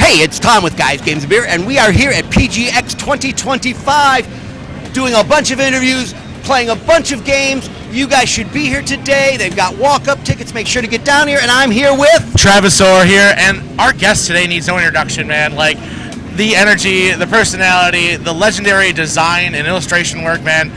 Hey, it's Tom with Guys, Games, and Beer, and we are here at PGX 2025 doing a bunch of interviews, playing a bunch of games. You guys should be here today. They've got walk-up tickets. Make sure to get down here, and I'm here with... Travis Orr here, and our guest today needs no introduction, man. Like, the energy, the personality, the legendary design and illustration work, man.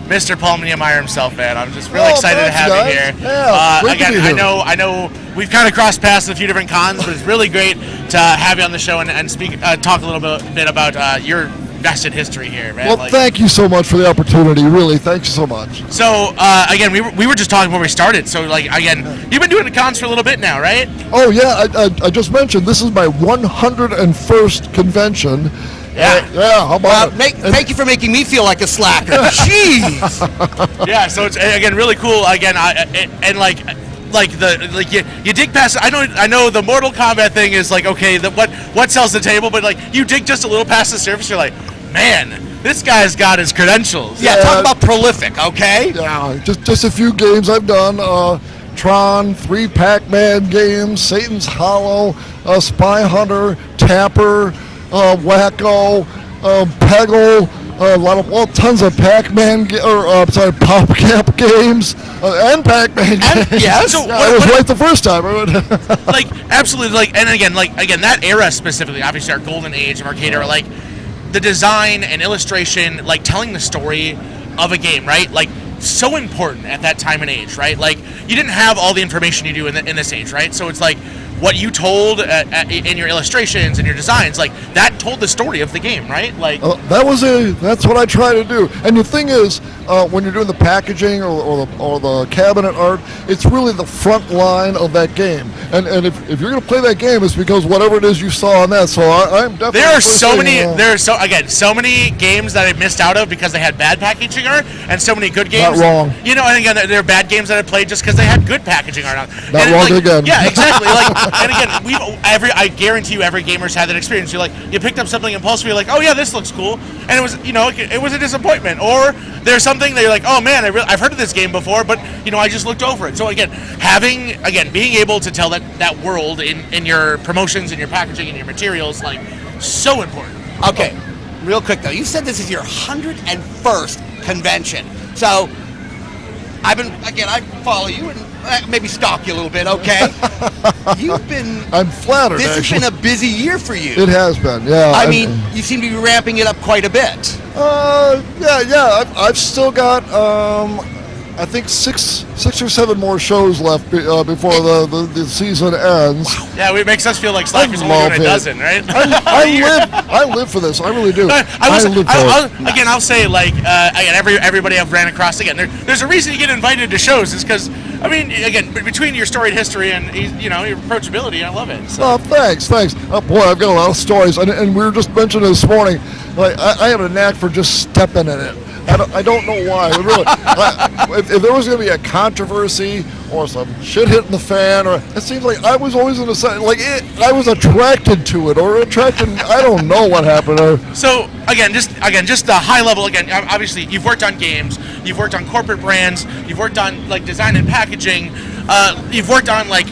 Mr. Paul Niemeyer himself, man. I'm just really excited to have you here. Yeah, again, I know we've kind of crossed paths at a few different cons, but it's really great to have you on the show and speak, talk a little bit about your vested history here, man. Well, thank you so much for the opportunity. Really, thank you so much. So, again, we were just talking before we started. So, like, again, you've been doing the cons for a little bit now, right? Oh yeah, I just mentioned this is my 101st convention. Yeah. How about it? Thank you for making me feel like a slacker. Jeez. Yeah. So it's again really cool. Again, you dig past. I know the Mortal Kombat thing is like okay. What sells the table, but like you dig just a little past the surface. You're like, man, this guy's got his credentials. Yeah. Talk about prolific, okay? Yeah. Just a few games I've done. Tron, 3 Pac-Man games, Satan's Hollow, Spy Hunter, Tapper. Wacko, Peggle, tons of Pac-Man, PopCap games, and Pac-Man games. Yes, so I was right the first time. Like absolutely, and again, that era specifically, obviously our golden age of arcade era, like the design and illustration, like telling the story of a game, right? Like so important at that time and age, right? Like you didn't have all the information you do in this age, right? So it's like what you told in your illustrations and your designs, like that told the story of the game, right? Like that's what I try to do. And the thing is, when you're doing the packaging or the cabinet art, it's really the front line of that game. And if you're going to play that game, it's because whatever it is you saw on that. So I'm definitely. So many games that I missed out of because they had bad packaging art, and so many good games. Not wrong. You know, and again, there are bad games that I played just because they had good packaging art. Not wrong again. Yeah, exactly. And again, I guarantee you, every gamer's had that experience. You picked up something impulsively, you're like, oh yeah, this looks cool, and it was, it was a disappointment. Or there's something that you're like, oh man, I've heard of this game before, but I just looked over it. So again, being able to tell that world in your promotions and your packaging and your materials, like, so important. Okay, real quick though, you said this is your 101st convention, so I follow you and maybe stalk you a little bit, okay? I'm flattered, This actually. has been a busy year for you. It has been, yeah. I mean, you seem to be ramping it up quite a bit. Yeah. I've still got, I think six or seven more shows left before the season ends. Yeah, it makes us feel like slackers only doing a dozen, right? I live for this. I really do. I'll say, like, everybody I've ran across, again, there's a reason you get invited to shows, is because, I mean, again, between your storied history and, your approachability, I love it. So. Oh, thanks. Oh, boy, I've got a lot of stories. And we were just mentioning this morning, like, I have a knack for just stepping in it. I don't know why. Really, if there was going to be a controversy or some shit hitting the fan, or it seems like I was always in the side, like I was attracted to it, or attracted. I don't know what happened. So just the high level. Again, obviously you've worked on games, you've worked on corporate brands, you've worked on like design and packaging, you've worked on like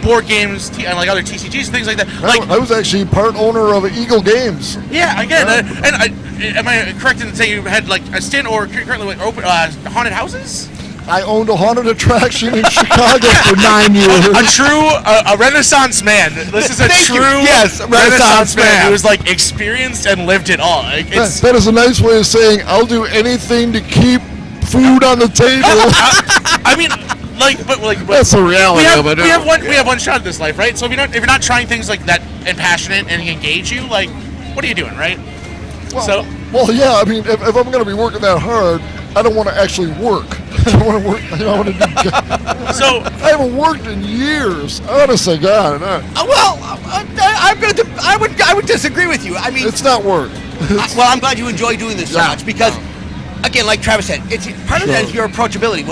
board games and like other TCGs and things like that. Like I was actually part owner of Eagle Games. Yeah, again, am I correct in saying you had like a stint or currently like open haunted houses? I owned a haunted attraction in Chicago for 9 years. A Renaissance man. This is a Renaissance man who was like experienced and lived it all. Like, that is a nice way of saying I'll do anything to keep food on the table. I mean. That's the reality of it. We have one shot at this life, right? So if you're not trying things like that and passionate and engage you, like, what are you doing, right? Well, yeah. I mean, if I'm going to be working that hard, I don't want to actually work. I don't want to work. I want to do. So I haven't worked in years. Honestly, God. I would disagree with you. I mean, it's not work. I'm glad you enjoy doing this so much because, again, like Travis said, it's part of that is your approachability.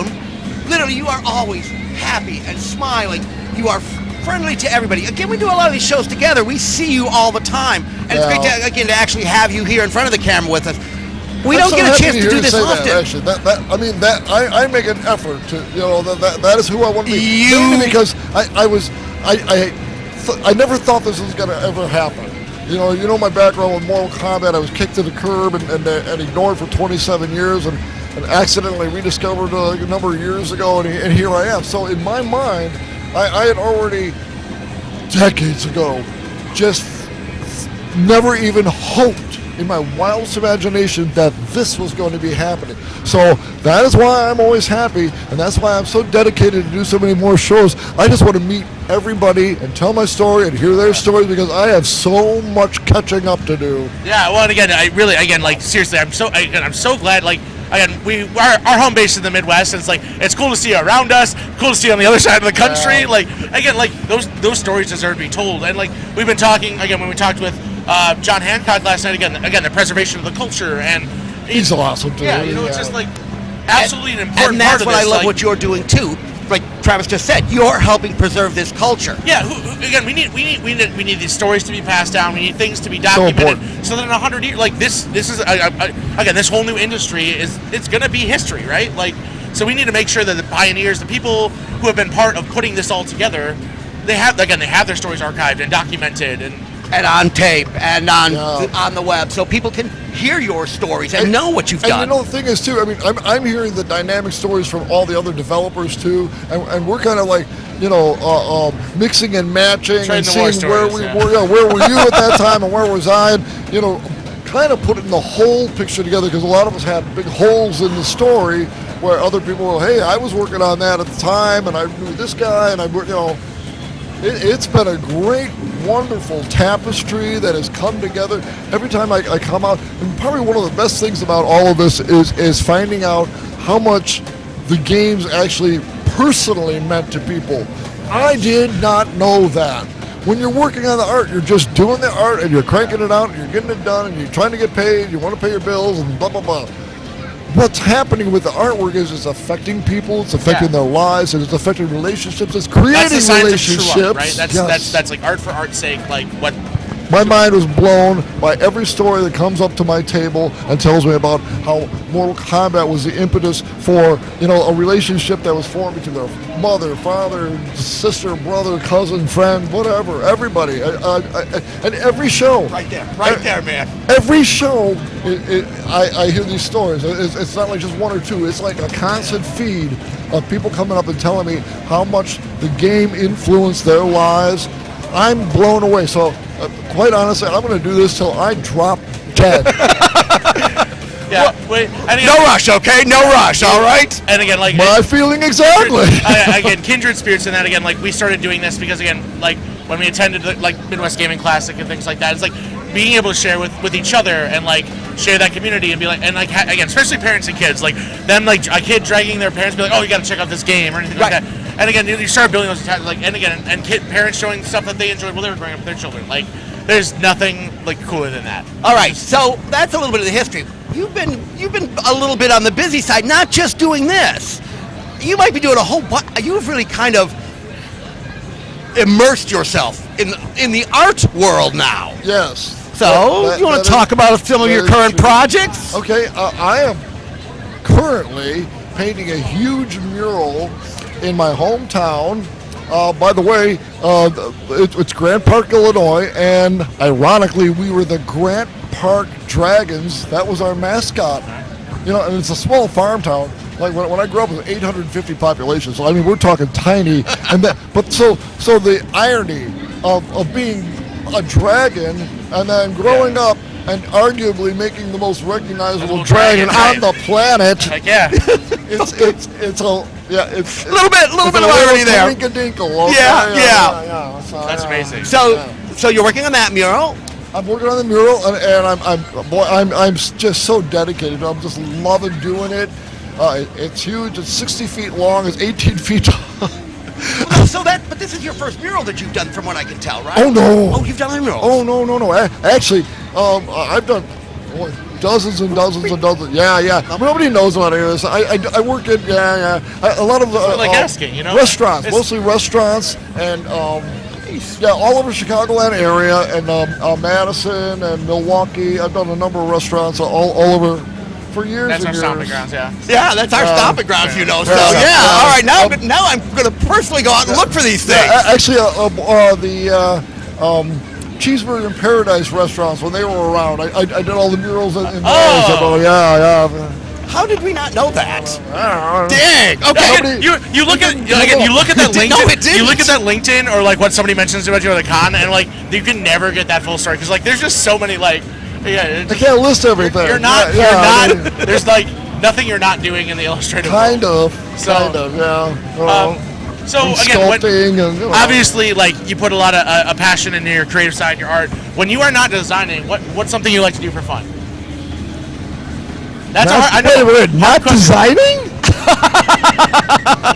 Literally, you are always happy and smiling. You are friendly to everybody. Again, we do a lot of these shows together. We see you all the time. And it's great to actually have you here in front of the camera with us. We don't get a chance to do this often. I make an effort to, that is who I want to be. Mainly because I never thought this was going to ever happen. You know my background with Mortal Kombat. I was kicked to the curb and ignored for 27 years, and accidentally rediscovered a number of years ago, and here I am. So in my mind, I had already decades ago just never even hoped in my wildest imagination that this was going to be happening. So that is why I'm always happy, and that's why I'm so dedicated to do so many more shows. I just want to meet everybody and tell my story and hear their stories, because I have so much catching up to do. Yeah, well, and again, like seriously, I'm so glad, like, again, our home base is in the Midwest, and it's cool to see around us, cool to see on the other side of the country. Like, again, like those stories deserve to be told. And like we've been talking again when we talked with John Hancock last night, again the preservation of the culture, and he's awesome too. Yeah, it's just like absolutely an important and that's part of what this. I love what you're doing too. Like Travis just said, you're helping preserve this culture. Yeah, again, we need these stories to be passed down. We need things to be documented, so that in 100 years, like this is again, this whole new industry it's going to be history, right? Like, so we need to make sure that the pioneers, the people who have been part of putting this all together, they have their stories archived and documented and on tape and on the web, so people can hear your stories and know what you've done. And the thing is too, I mean, I'm hearing the dynamic stories from all the other developers too, and we're kind of like, mixing and matching and seeing where were you at that time and where was I, and, kind of putting the whole picture together, because a lot of us had big holes in the story where other people were, hey, I was working on that at the time, and I knew this guy, and it's been a great, wonderful tapestry that has come together. Every time I come out, and probably one of the best things about all of this is finding out how much the games actually personally meant to people. I did not know that. When you're working on the art, you're just doing the art, and you're cranking it out, and you're getting it done, and you're trying to get paid, you want to pay your bills, and blah, blah, blah. What's happening with the artwork is it's affecting people, it's affecting their lives, and it's affecting relationships, it's creating relationships. True art, right? That's like art for art's sake, like what. My mind was blown by every story that comes up to my table and tells me about how Mortal Kombat was the impetus for, a relationship that was formed between their mother, father, sister, brother, cousin, friend, whatever, everybody. And every show. Right there, man. Every show, I hear these stories. It's not like just one or two. It's like a constant feed of people coming up and telling me how much the game influenced their lives. I'm blown away. So, quite honestly, I'm going to do this till I drop dead. Yeah. No rush, okay? No rush, all right? And again, like my feeling exactly. Again, kindred spirits, and that again, like we started doing this because again, like when we attended like Midwest Gaming Classic and things like that, it's like being able to share with each other and like share that community and be like, and like again, especially parents and kids, like them, like a kid dragging their parents, be like, oh, you got to check out this game or anything like that. And again, you start building those like, and again, and parents showing stuff that they enjoyed while they were growing up with their children. Like, there's nothing like cooler than that. All right, so that's a little bit of the history. You've been a little bit on the busy side, not just doing this. You might be doing a whole bunch. You've really kind of immersed yourself in the art world now. Yes. So, you want to talk about some of your current projects? Okay, I am currently painting a huge mural in my hometown. By the way, it's Grant Park, Illinois, and ironically, we were the Grant Park Dragons. That was our mascot. And it's a small farm town. Like when I grew up, it was 850 population. So I mean, we're talking tiny. But so the irony of being a dragon and then growing up and arguably making the most recognizable dragon on the planet. Heck yeah. It's a little bit of irony there. Dinkle. Yeah. So, that's amazing. So you're working on that mural. I'm working on the mural, and I'm just so dedicated. I'm just loving doing it. It's huge. It's 60 feet long. It's 18 feet tall. But this is your first mural that you've done, from what I can tell, right? Oh no! Oh, you've done other murals? Oh no! Actually, I've done dozens and dozens and dozens. Yeah. Nobody knows about any of this. I work in a lot of asking, restaurants, mostly restaurants, and all over Chicagoland area, and Madison and Milwaukee. I've done a number of restaurants all over. For years that's and our years. stomping grounds, yeah. Yeah, that's our stomping grounds, So all right, now I'm going to personally go out and look for these things. Actually, Cheeseburger in Paradise restaurants when they were around. I did all the murals in those. Oh. Yeah. How did we not know that? I don't know. Dang. Okay. You look at that LinkedIn. No, it didn't. You look at that LinkedIn or like what somebody mentions about you at the con, and like you can never get that full story because like there's just so many like I can't list everything. You're not. I mean, There's like nothing you're not doing in the illustrative kind world. of. So, kind of. Yeah. So And again, sculpting and, obviously, like you put a lot of a passion into your creative side, your art. When you are not designing, what's something you like to do for fun? That's a hard. I know. Wait, not designing?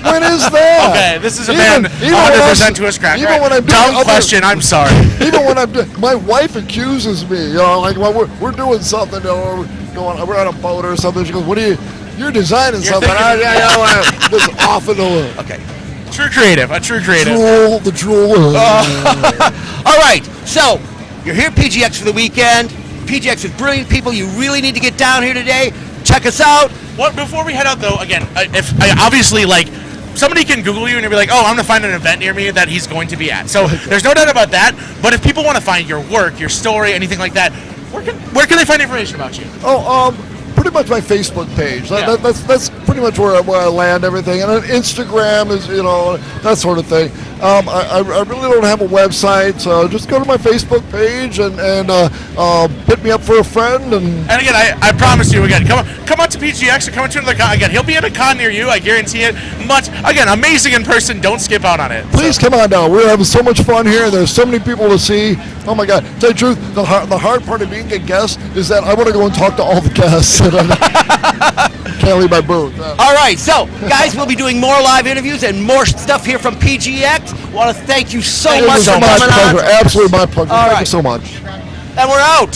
When is that? Okay, this is a man 100% to a scratch. Even when I'm doing dumb other- question. I'm sorry. Even when my wife accuses me, like when we're doing something, we're on a boat or something. She goes, "What are you? You're designing something?" This off in the Okay. A true creative. the drool. All right. So you're here at PGX for the weekend. PGX is brilliant people. You really need to get down here today. Check us out. What before we head out though? Again, if obviously like somebody can Google you and you'll be like, oh, I'm gonna find an event near me that he's going to be at. So there's no doubt about that. But if people want to find your work, your story, anything like that, where can they find information about you? Pretty much my Facebook page. Yeah. That's pretty much where I land everything. And then Instagram is, that sort of thing. I really don't have a website, so just go to my Facebook page and hit me up for a friend. And again, I promise you, again, come out to PGX or come to the con. Again, he'll be at a con near you. I guarantee it. Again, amazing in person. Don't skip out on it. Please come on down. We're having so much fun here. There's so many people to see. Oh my God! Tell you the truth, the hard part of being a guest is that I want to go and talk to all the guests. Can't leave my booth. All right, so guys, we'll be doing more live interviews and more stuff here from PGX. Want to thank you so much for coming on. Absolutely my pleasure. All Thank right. you so much. And we're out.